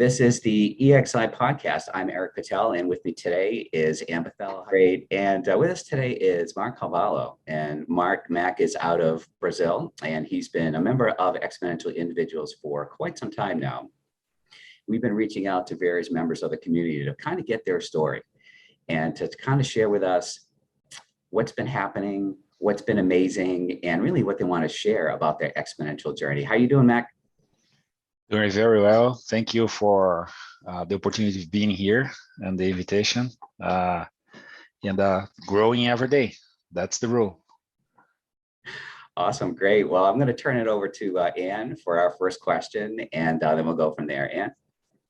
This is the EXI podcast. I'm Eric Patel, and with me today is Ambethel. Great. And with us today is Mark Carvalho. And Mac is out of Brazil, and he's been a member of Exponential Individuals for quite some time now. We've been reaching out to various members of the community to kind of get their story and to kind of share with us what's been happening, what's been amazing, and really what they want to share about their exponential journey. How you doing, Mac? Doing very well. Thank you for the opportunity of being here and the invitation. And growing every day. That's the rule. Awesome. Great. Well, I'm going to turn it over to Anne for our first question, and then we'll go from there. Anne?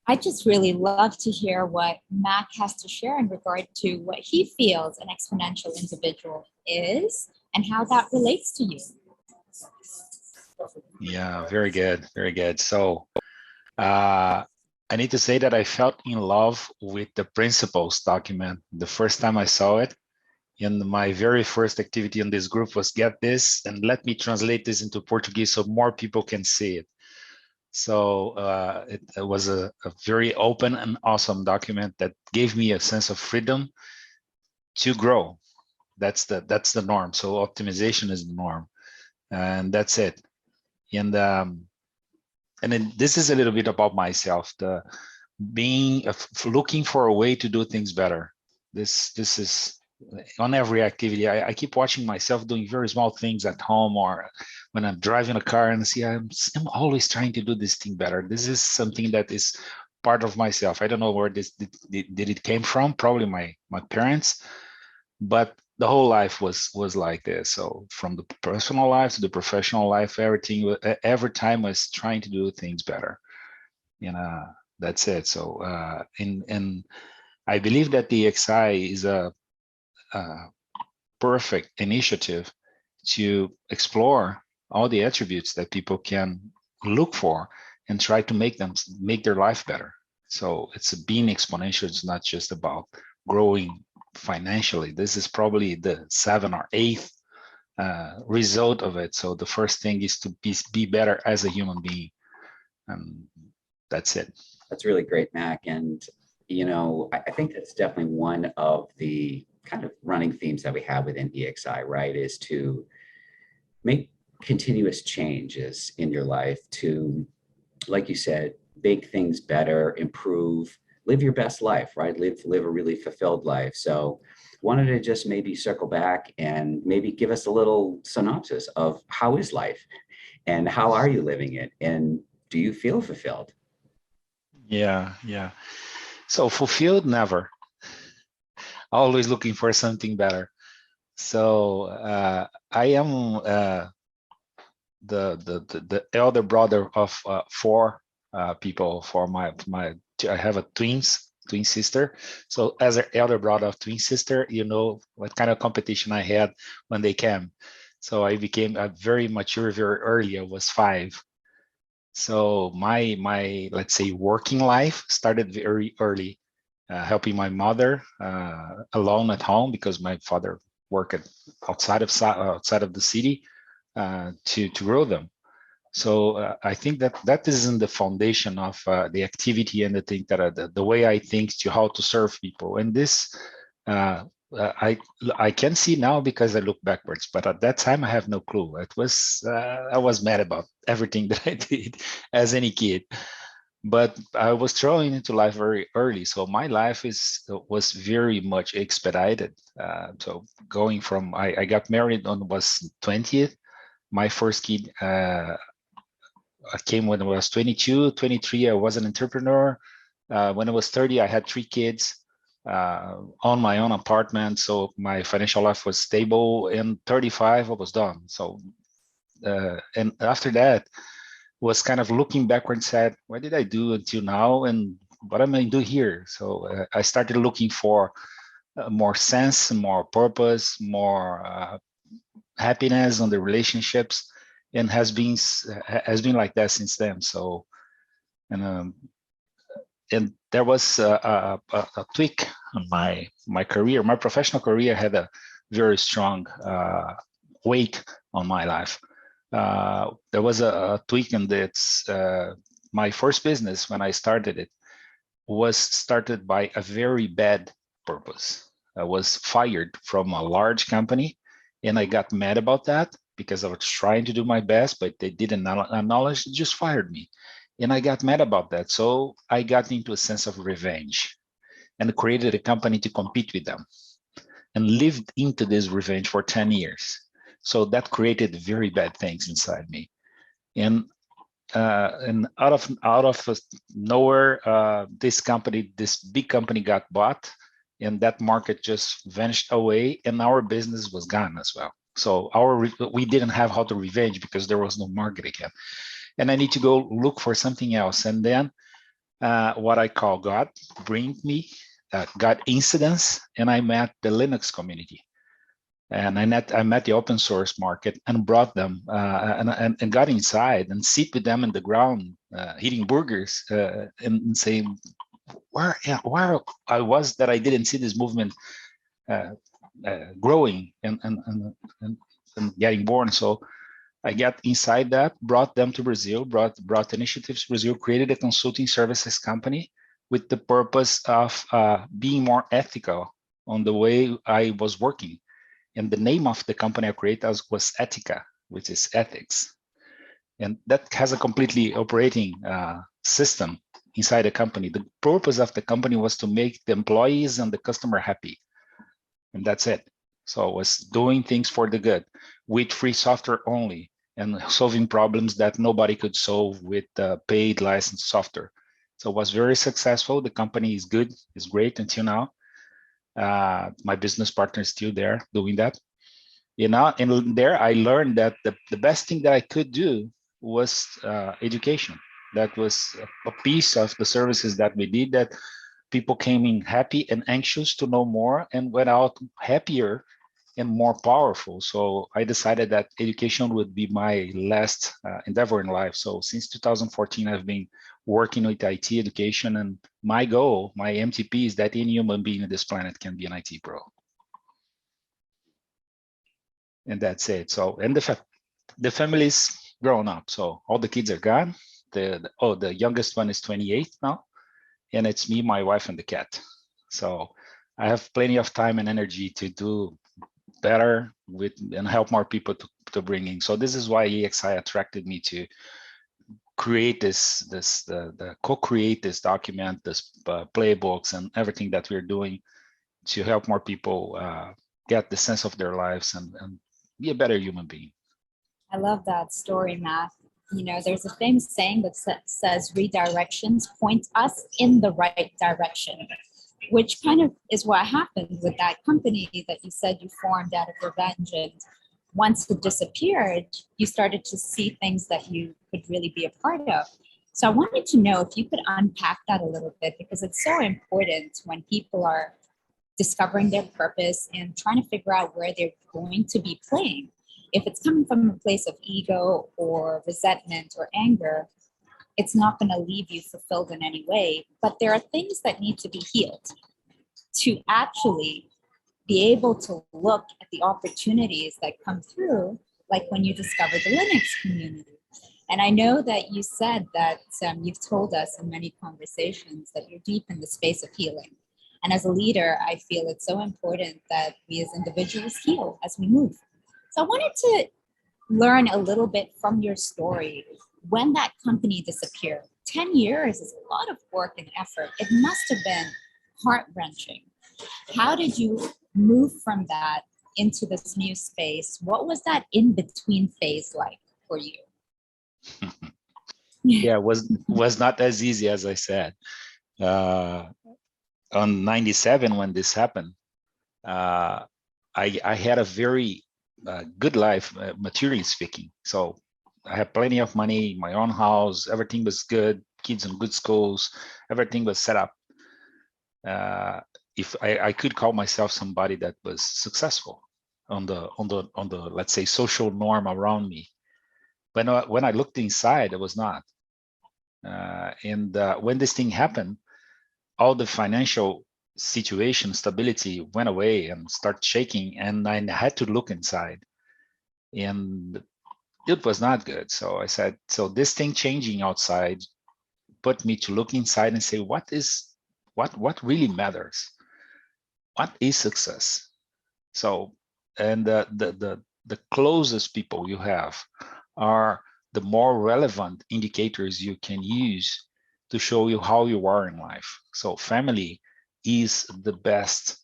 I just really love to hear what Mac has to share in regard to what he feels an exponential individual is and how that relates to you. Yeah, very good. Very good. So I need to say that I felt in love with the principles document the first time I saw it. And my very first activity in this group was get this and let me translate this into Portuguese so more people can see it. So it was a very open and awesome document that gave me a sense of freedom to grow. That's the norm. So optimization is the norm, and that's it. And then this is a little bit about myself, the being looking for a way to do things better. This is on every activity. I keep watching myself doing very small things at home or when I'm driving a car and see I'm always trying to do this thing better. This is something that is part of myself. I don't know where this did it came from, probably my parents, but the whole life was like this. So from the personal life to the professional life, everything, every time was trying to do things better. And that's it. So and I believe that the XI is a perfect initiative to explore all the attributes that people can look for and try to make their life better. So it's being exponential. It's not just about growing financially. This is probably the 7th or 8th result of it. So the first thing is to be better as a human being, and that's it. That's really great, Mac. And you know, I think that's definitely one of the kind of running themes that we have within EXI, right? Is to make continuous changes in your life to, like you said, make things better, improve, live your best life, right? Live a really fulfilled life. So wanted to just maybe circle back and maybe give us a little synopsis of how is life and how are you living it? And do you feel fulfilled? Yeah. So fulfilled, never. Always looking for something better. So I am the elder brother of 4 people. For I have a twin sister. So as an elder brother of twin sister, you know what kind of competition I had when they came. So I became very mature very early. I was 5. So my let's say working life started very early, helping my mother alone at home because my father worked outside of the city to grow them. So I think that is in the foundation of the activity and the thing that the way I think to how to serve people. And this I can see now because I look backwards, but at that time I have no clue. It was I was mad about everything that I did as any kid, but I was thrown into life very early. So my life was very much expedited. So going from I got married on was 20th. My first kid came when I was 22, 23. I was an entrepreneur. When I was 30, I had 3 kids. On my own apartment, so my financial life was stable. And 35, I was done. So, and after that, was kind of looking backward and said, what did I do until now, and what am I doing here? So I started looking for more sense, more purpose, more happiness on the relationships, and has been like that since then. So, and there was a tweak on my career. My professional career had a very strong weight on my life. There was a tweak in that my first business when I started it. was started by a very bad purpose. I was fired from a large company, and I got mad about that because I was trying to do my best, but they didn't acknowledge, just fired me. And I got mad about that. So I got into a sense of revenge and created a company to compete with them and lived into this revenge for 10 years. So that created very bad things inside me. And out of nowhere, this big company got bought, and that market just vanished away, and our business was gone as well. So we didn't have how to revenge because there was no market again, and I need to go look for something else. And then what I call God bring me God incidents, and I met the Linux community. And I met the open source market and brought them and got inside and sit with them in the ground, eating burgers and saying where I was that I didn't see this movement growing and getting born. So I got inside that, brought them to Brazil, brought initiatives to Brazil, created a consulting services company with the purpose of being more ethical on the way I was working. And the name of the company I created was Etica, which is ethics. And that has a completely operating system inside the company. The purpose of the company was to make the employees and the customer happy. And that's it. So I was doing things for the good with free software only and solving problems that nobody could solve with paid licensed software. So it was very successful. The company is good, it's great until now. My business partner is still there doing that. And there I learned that the best thing that I could do was education. That was a piece of the services that we did, that people came in happy and anxious to know more and went out happier and more powerful. So I decided that education would be my last endeavor in life. So since 2014, I've been working with IT education, and my goal, my MTP, is that any human being on this planet can be an IT pro. And that's it. So, and the family's grown up. So all the kids are gone. The youngest one is 28 now, and it's me, my wife, and the cat. So I have plenty of time and energy to do better with and help more people to bring in. So this is why EXI attracted me to create the co-create this document, this playbooks, and everything that we're doing to help more people get the sense of their lives and be a better human being. I love that story, Matt. You know, there's a famous saying that says redirections point us in the right direction, which kind of is what happened with that company that you said you formed out of revenge. And once it disappeared, you started to see things that you could really be a part of. So I wanted to know if you could unpack that a little bit, because it's so important when people are discovering their purpose and trying to figure out where they're going to be playing. If it's coming from a place of ego or resentment or anger, it's not going to leave you fulfilled in any way. But there are things that need to be healed to actually be able to look at the opportunities that come through, like when you discover the Linux community. And I know that you said that you've told us in many conversations that you're deep in the space of healing. And as a leader, I feel it's so important that we as individuals heal as we move. So I wanted to learn a little bit from your story. When that company disappeared, 10 years is a lot of work and effort. It must have been heart-wrenching. How did you move from that into this new space? What was that in-between phase like for you? Yeah, it was not as easy as I said. On 97, when this happened, I had a very good life, materially speaking. So I had plenty of money, my own house, everything was good, kids in good schools, everything was set up. If I could call myself somebody that was successful on the let's say social norm around me, but when I looked inside, I was not. And when this thing happened, all the financial situation stability went away and started shaking, and I had to look inside, and it was not good. So I said, so this thing changing outside put me to look inside and say, what is what really matters, what is success. So, and the closest people you have are the more relevant indicators you can use to show you how you are in life. So family is the best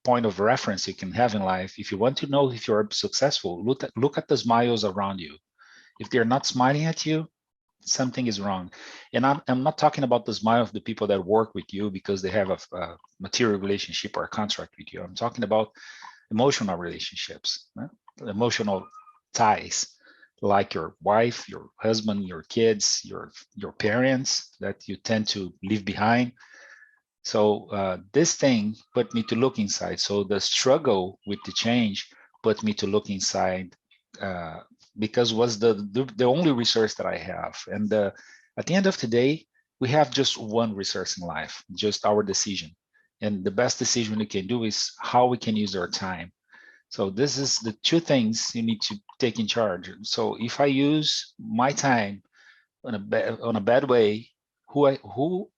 point of reference you can have in life. If you want to know if you're successful, look at the smiles around you. If they're not smiling at you, something is wrong. And I'm not talking about the smile of the people that work with you because they have a material relationship or a contract with you. I'm talking about emotional relationships, emotional ties, like your wife, your husband, your kids, your parents that you tend to leave behind. So this thing put me to look inside. So the struggle with the change put me to look inside because was the only resource that I have. And at the end of the day, we have just one resource in life, just our decision. And the best decision we can do is how we can use our time. So this is the two things you need to take in charge. So if I use my time on a bad way, who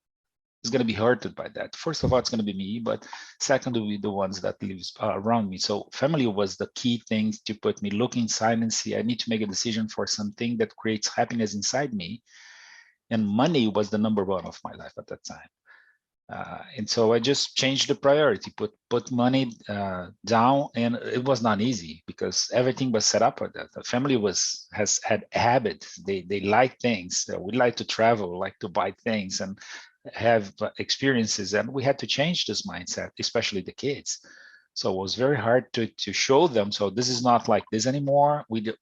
is going to be hurted by that? First of all, it's going to be me, but second will be the ones that lives around me. So family was the key thing to put me look inside and see I need to make a decision for something that creates happiness inside me. And money was the number one of my life at that time. And so I just changed the priority, put money down, and it was not easy because everything was set up for that. The family has had habits. They like things. We like to travel, like to buy things and have experiences, and we had to change this mindset, especially the kids. So it was very hard to show them. So this is not like this anymore. We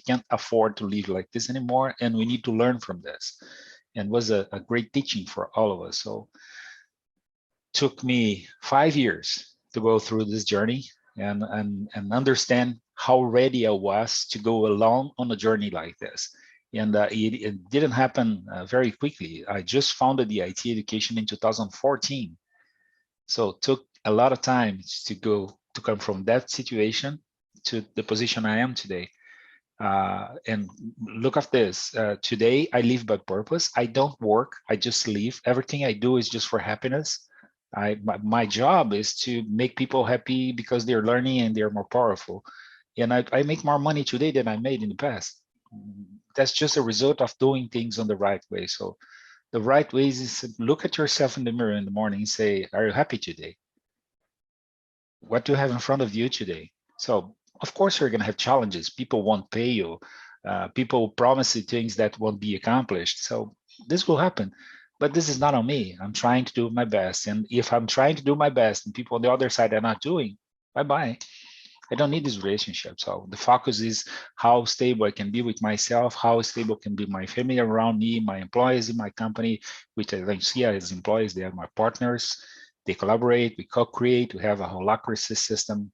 can't afford to live like this anymore, and we need to learn from this. And was a great teaching for all of us. So took me 5 years to go through this journey and understand how ready I was to go along on a journey like this. And it didn't happen very quickly. I just founded the IT education in 2014. So it took a lot of time to come from that situation to the position I am today. And look at this. Today, I live by purpose. I don't work. I just live. Everything I do is just for happiness. My job is to make people happy because they're learning and they're more powerful. And I make more money today than I made in the past. That's just a result of doing things on the right way. So the right way is to look at yourself in the mirror in the morning and say, are you happy today? What do you have in front of you today? So of course, you're going to have challenges. People won't pay you. People promise you things that won't be accomplished. So this will happen. But this is not on me. I'm trying to do my best. And if I'm trying to do my best and people on the other side are not doing, bye-bye. I don't need this relationship. So the focus is how stable I can be with myself, how stable can be my family around me, my employees in my company, which I don't see as employees. They are my partners. They collaborate, we co-create, we have a holacracy system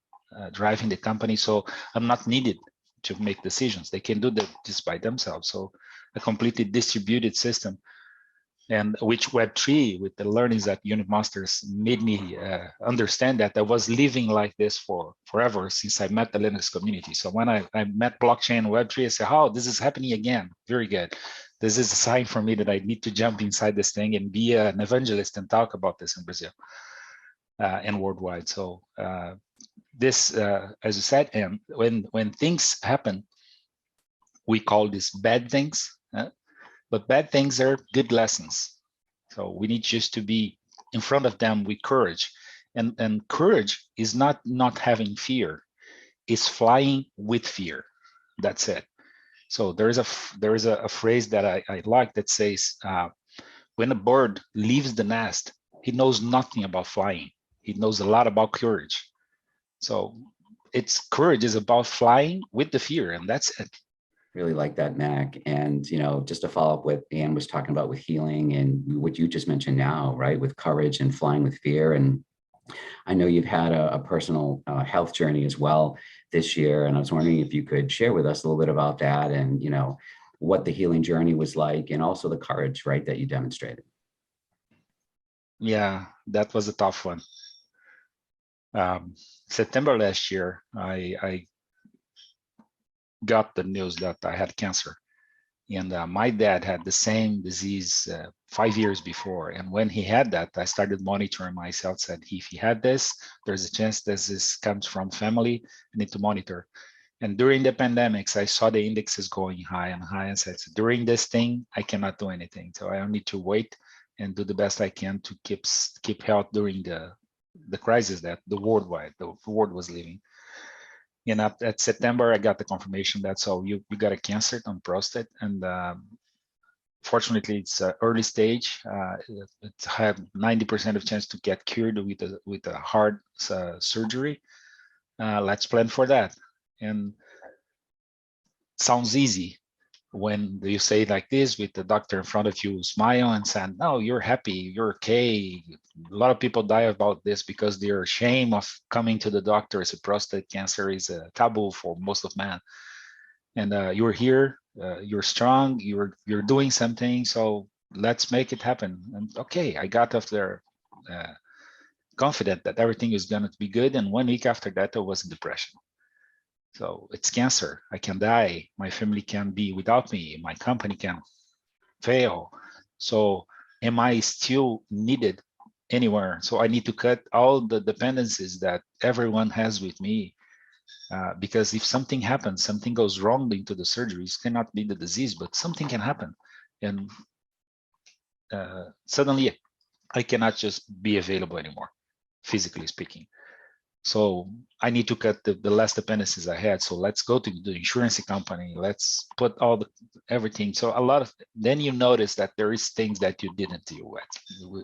driving the company. So I'm not needed to make decisions. They can do this by themselves. So a completely distributed system, and which Web3 with the learnings that Unit Masters made me understand that I was living like this for forever since I met the Linux community. So when I met blockchain Web3, I said, oh, this is happening again. Very good. This is a sign for me that I need to jump inside this thing and be an evangelist and talk about this in Brazil and worldwide. So this, as you said, and when things happen, we call this bad things, but bad things are good lessons. So we need just to be in front of them with courage, and courage is not having fear; it's flying with fear. That's it. So there is a phrase that I like that says, when a bird leaves the nest, he knows nothing about flying. He knows a lot about courage. So it's courage is about flying with the fear, and that's it. Really like that, Mac. And, just to follow up what Anne was talking about with healing and what you just mentioned now, right, with courage and flying with fear. And I know you've had a personal health journey as well this year. And I was wondering if you could share with us a little bit about that and, what the healing journey was like and also the courage, right, that you demonstrated. Yeah, that was a tough one. September last year, I got the news that I had cancer, and my dad had the same disease 5 years before. And when he had that, I started monitoring myself, said, if he had this, there's a chance that this comes from family, I need to monitor. And during the pandemics, I saw the indexes going high and high and said, so during this thing, I cannot do anything. So I need to wait and do the best I can to keep health during the crisis that the world was living. And at September, I got the confirmation that, so you got a cancer on prostate, and fortunately, it's early stage. It had 90% of chance to get cured with a hard surgery. Let's plan for that. And sounds easy when you say it like this, with the doctor in front of you, smile and saying, "No, you're happy, you're okay." A lot of people die about this because they're ashamed of coming to the doctor. As a prostate cancer is a taboo for most of men. And you're here, you're strong, you're doing something, so let's make it happen. And okay, I got off there confident that everything is going to be good. And 1 week after that, I was in depression. So it's cancer. I can die. My family can be without me. My company can fail. So am I still needed anywhere? So I need to cut all the dependencies that everyone has with me. Because if something happens, something goes wrong into the surgeries, cannot be the disease, but something can happen. And suddenly I cannot just be available anymore, physically speaking. So I need to cut the last dependencies I had. So let's go to the insurance company. Let's put everything. So then you notice that there is things that you didn't deal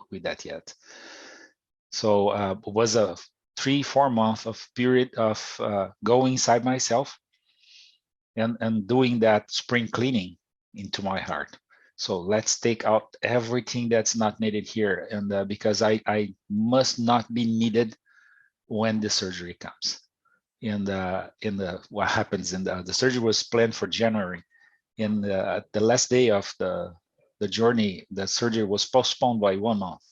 with that yet. So it was a 3-4 month of period of going inside myself and doing that spring cleaning into my heart. So let's take out everything that's not needed here. And because I must not be needed when the surgery comes. And what happens in the surgery was planned for January. In the last day of the journey, the surgery was postponed by 1 month.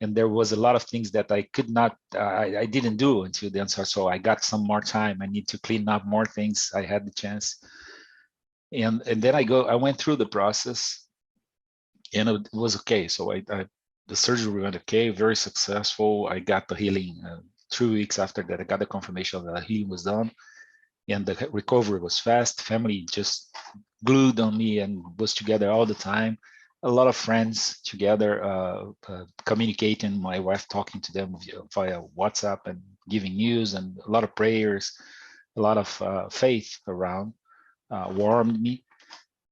And there was a lot of things that I could not, I didn't do until then. So I got some more time. I need to clean up more things. I had the chance. And then I went through the process, and it was okay. So the surgery went okay, very successful. I got the healing 3 weeks after that. I got the confirmation that the healing was done, and the recovery was fast. Family just glued on me and was together all the time. A lot of friends together, communicating, my wife talking to them via WhatsApp and giving news, and a lot of prayers, a lot of faith around warmed me.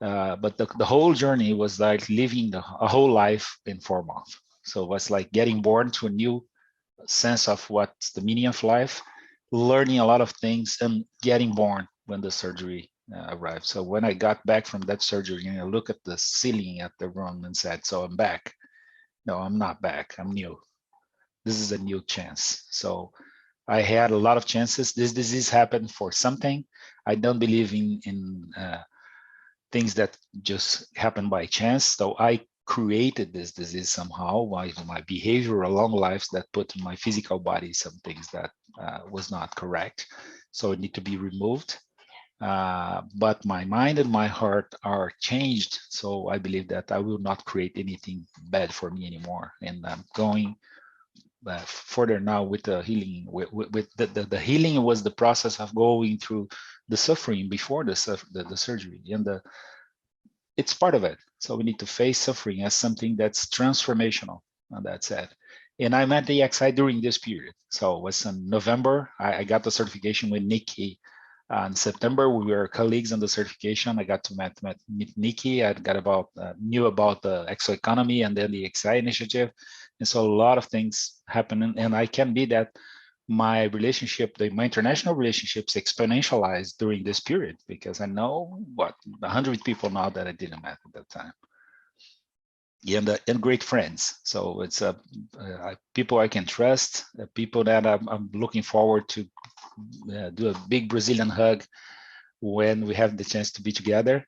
But the whole journey was like living a whole life in 4 months. So it was like getting born to a new sense of what's the meaning of life, learning a lot of things, and getting born when the surgery arrived. So when I got back from that surgery, I look at the ceiling at the room and said, so I'm back. No, I'm not back. I'm new. This is a new chance. So I had a lot of chances. This disease happened for something. I don't believe in things that just happen by chance. So I created this disease somehow by my behavior along lives that put in my physical body some things that was not correct. So it need to be removed. But my mind and my heart are changed. So I believe that I will not create anything bad for me anymore. And I'm going further now with the healing. With the healing was the process of going through the suffering before the surgery, and it's part of it. So we need to face suffering as something that's transformational, and that's it. And I met the XI during this period. So it was in November. I got the certification with Nikki. In September, we were colleagues on the certification. I got to meet Nikki. I knew about the exoeconomy and then the XI initiative. And so a lot of things happening. And I can be that my relationship, my international relationships exponentialized during this period, because I know 100 people now that I didn't met at that time. And great friends. So it's people I can trust, people that I'm looking forward to do a big Brazilian hug when we have the chance to be together,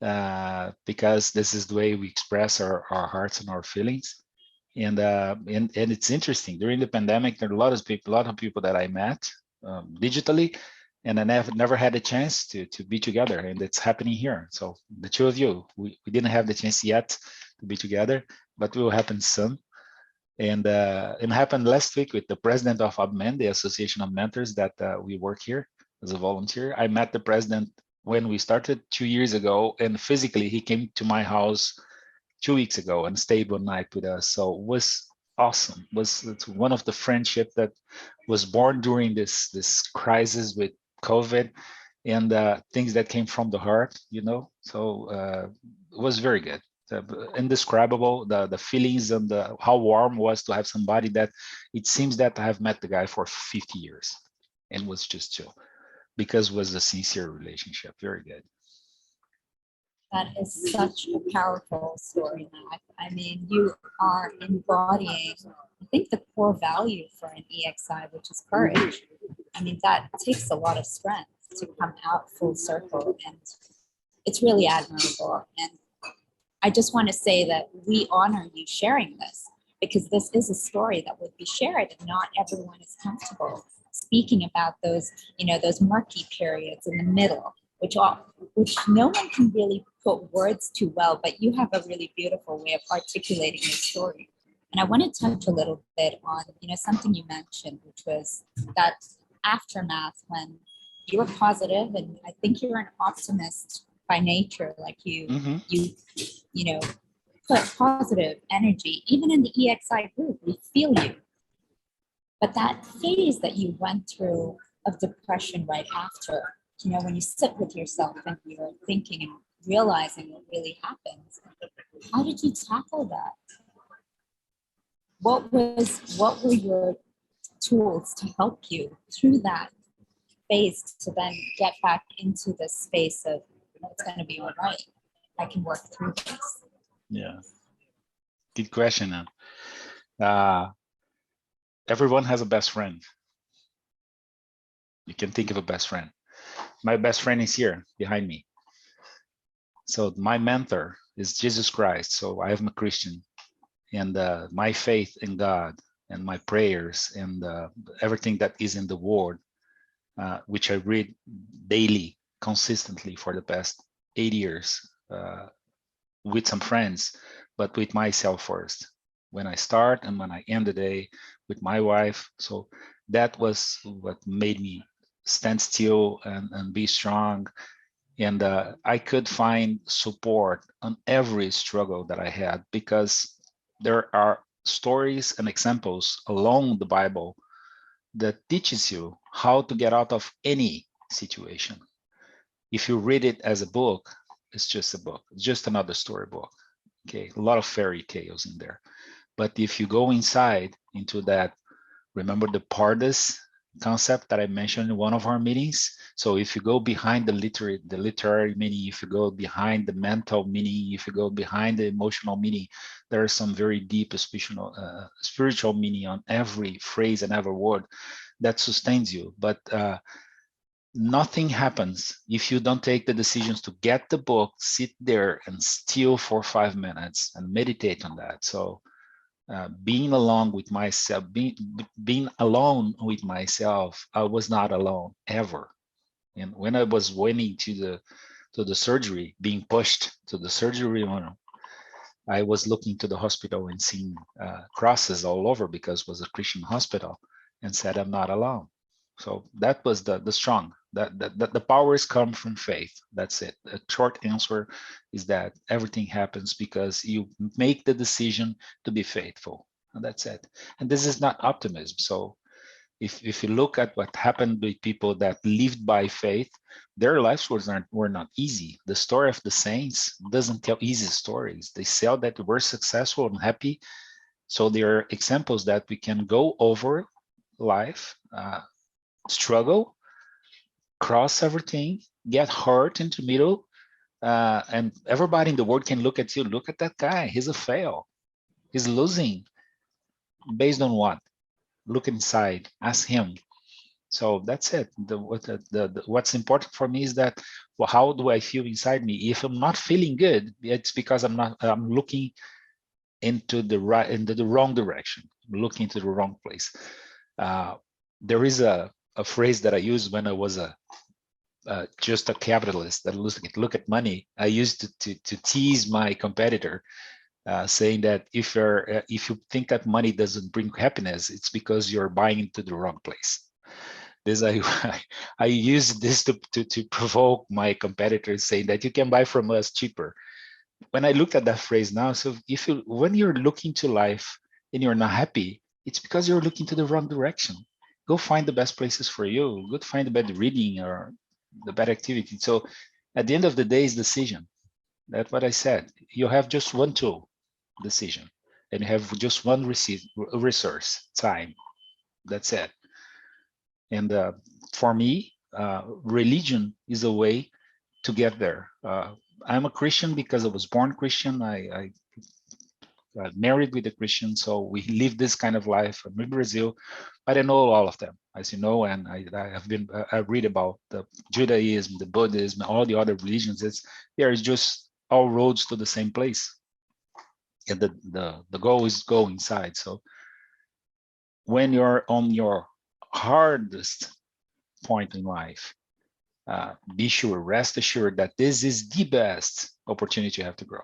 because this is the way we express our hearts and our feelings. And it's interesting. During the pandemic, there are a lot of people that I met digitally, and I never had a chance to be together, and it's happening here. So the two of you, we didn't have the chance yet to be together, but will happen soon. And it happened last week with the president of ABMEN, the Association of Mentors that we work here as a volunteer. I met the president when we started 2 years ago, and physically he came to my house 2 weeks ago and stayed one night with us. So it was awesome. It's one of the friendship that was born during this crisis with COVID, and things that came from the heart, you know. So it was very good. Indescribable, the feelings and how warm it was to have somebody that it seems that I have met the guy for 50 years and was just chill, because it was a sincere relationship. Very good. That is such a powerful story, Matt. I mean, you are embodying, I think, the core value for an EXI, which is courage. I mean, that takes a lot of strength to come out full circle, and it's really admirable. And I just want to say that we honor you sharing this, because this is a story that would be shared, and not everyone is comfortable speaking about those, you know, those murky periods in the middle, which no one can really put words to well, but you have a really beautiful way of articulating your story. And I want to touch a little bit on, you know, something you mentioned, which was that aftermath when you were positive, and I think you're an optimist by nature, like you know, put positive energy, even in the EXI group, we feel you. But that phase that you went through of depression right after, you know, when you sit with yourself and you're thinking and realizing what really happens, how did you tackle that? What were your tools to help you through that phase to then get back into the space of, you know, it's going to be all right, I can work through this? Yeah, good question. Everyone has a best friend. You can think of a best friend. My best friend is here behind me. So my mentor is Jesus Christ. So I am a Christian, and my faith in God and my prayers and everything that is in the Word, which I read daily, consistently for the past 8 years, with some friends, but with myself first. When I start and when I end the day, with my wife. So that was what made me stand still and be strong. And I could find support on every struggle that I had, because there are stories and examples along the Bible that teaches you how to get out of any situation. If you read it as a book, it's just a book, it's just another storybook. Okay, a lot of fairy tales in there. But if you go inside into that, remember the Pardes concept that I mentioned in one of our meetings? So if you go behind the literary meaning, if you go behind the mental meaning, if you go behind the emotional meaning, there is some very deep spiritual meaning on every phrase and every word that sustains you. But nothing happens if you don't take the decisions to get the book, sit there and still for 5 minutes and meditate on that. So being alone with myself, being alone with myself, I was not alone ever. And when I was waiting to the surgery, being pushed to the surgery room, I was looking to the hospital and seeing crosses all over, because it was a Christian hospital, and said, I'm not alone. So that was the strong, that the powers come from faith. That's it. A short answer is that everything happens because you make the decision to be faithful, and that's it. And this is not optimism. So if you look at what happened with people that lived by faith, their lives were not easy. The story of the saints doesn't tell easy stories. They tell that they were successful and happy. So there are examples that we can go over life, struggle, cross everything, get hurt into middle, and everybody in the world can look at you. Look at that guy. He's a fail. He's losing. Based on what? Look inside. Ask him. So that's it. What's important for me is that, well, how do I feel inside me? If I'm not feeling good, it's because I'm looking into the wrong direction. I'm looking into the wrong place. There is a phrase that I used when I was just a capitalist that look at money. I used to tease my competitor saying that if you think that money doesn't bring happiness, it's because you're buying into the wrong place. This I use this to provoke my competitors, saying that you can buy from us cheaper. When I looked at that phrase now, so when you're looking to life and you're not happy, it's because you're looking to the wrong direction. Go find the best places for you. Go find the better reading or the better activity. So at the end of the day, is decision. That's what I said. You have just one tool, decision, and you have just one resource, time. That's it. And for me, religion is a way to get there. I'm a Christian because I was born Christian. I married with a Christian, so we live this kind of life. I'm in Brazil, but I know all of them, as you know, and I read about the Judaism, the Buddhism, all the other religions. There is just all roads to the same place, and the goal is go inside. So when you're on your hardest point in life, be sure, rest assured that this is the best opportunity you have to grow.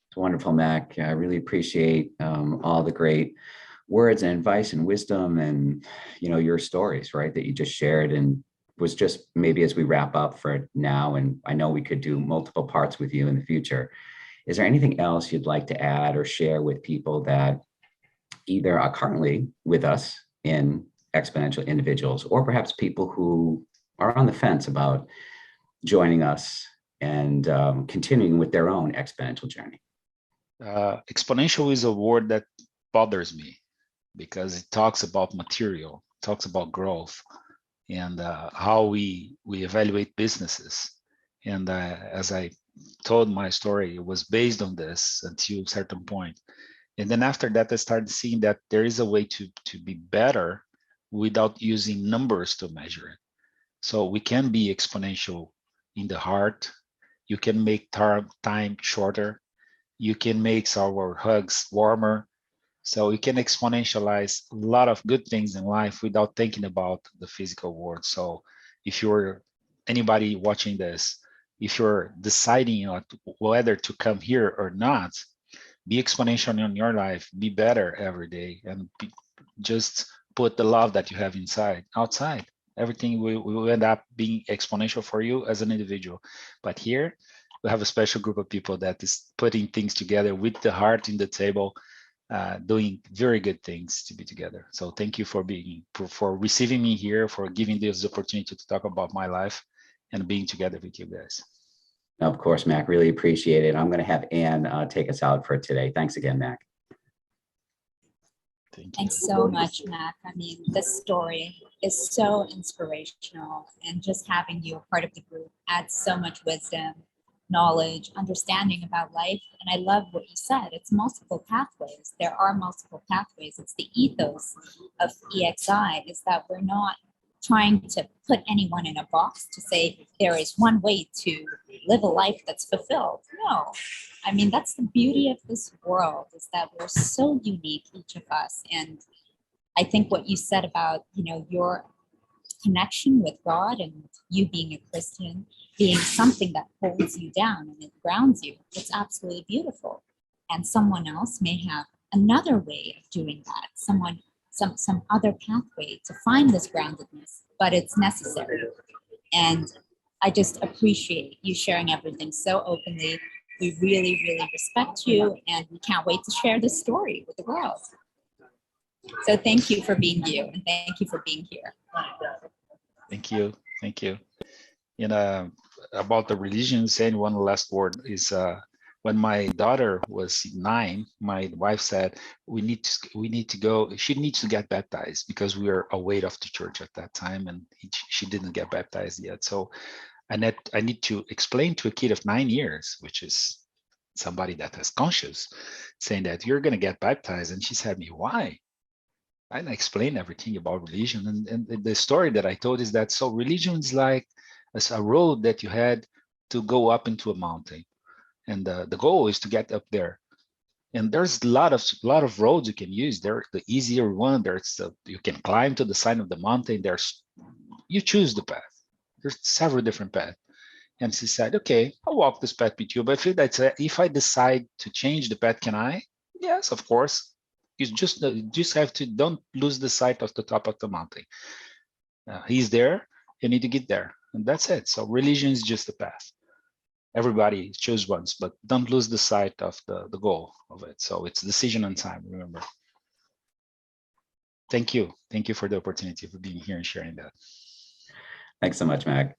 It's wonderful, Mac. I really appreciate all the great words and advice and wisdom and, your stories, right, that you just shared, and was just maybe as we wrap up for now, and I know we could do multiple parts with you in the future. Is there anything else you'd like to add or share with people that either are currently with us in Exponential Individuals, or perhaps people who are on the fence about joining us and continuing with their own exponential journey? Exponential is a word that bothers me because it talks about material, talks about growth, and how we evaluate businesses. And as I told my story, it was based on this until a certain point. And then after that, I started seeing that there is a way to be better without using numbers to measure it. So we can be exponential in the heart. You can make time shorter. You can make our hugs warmer. So you can exponentialize a lot of good things in life without thinking about the physical world. So if you're anybody watching this, if you're deciding whether to come here or not, be exponential in your life, be better every day, and just put the love that you have inside outside. Everything will end up being exponential for you as an individual. But here we have a special group of people that is putting things together with the heart in the table, doing very good things to be together. So thank you for receiving me here, for giving this opportunity to talk about my life and being together with you guys. Of course, Mac, really appreciate it. I'm going to have Ann take us out for today. Thanks again, Mac. Thanks so much, Mac. I mean, this story is so inspirational, and just having you a part of the group adds so much wisdom, knowledge, understanding about life. And I love what you said. It's multiple pathways. There are multiple pathways. It's the ethos of EXI is that we're not trying to put anyone in a box to say there is one way to live a life that's fulfilled. No, I mean, that's the beauty of this world, is that we're so unique, each of us. And I think what you said about, your connection with God and you being a Christian being something that holds you down and it grounds you, it's absolutely beautiful. And someone else may have another way of doing that, some other pathway to find this groundedness, but it's necessary. And I just appreciate you sharing everything so openly. We really, really respect you, and we can't wait to share this story with the world. So thank you for being you, and thank you for being here. Thank you. Thank you. About the religion, saying one last word is when my daughter was 9, my wife said, we need to go, she needs to get baptized because we were away of the church at that time and she didn't get baptized yet. So I need to explain to a kid of 9 years, which is somebody that has conscience, saying that you're going to get baptized. And she said me, why? And I explained everything about religion. And the story that I told is that, so religion is like a road that you had to go up into a mountain. And the goal is to get up there. And there's a lot of roads you can use. There's the easier one. You can climb to the side of the mountain. You choose the path. There's several different paths. And she said, okay, I'll walk this path with you. But if I decide to change the path, can I? Yes, of course. You just have to, don't lose the sight of the top of the mountain. He's there, you need to get there. And that's it. So religion is just a path. Everybody choose once, but don't lose the sight of the goal of it. So it's decision on time, remember. Thank you. Thank you for the opportunity for being here and sharing that. Thanks so much, Mac.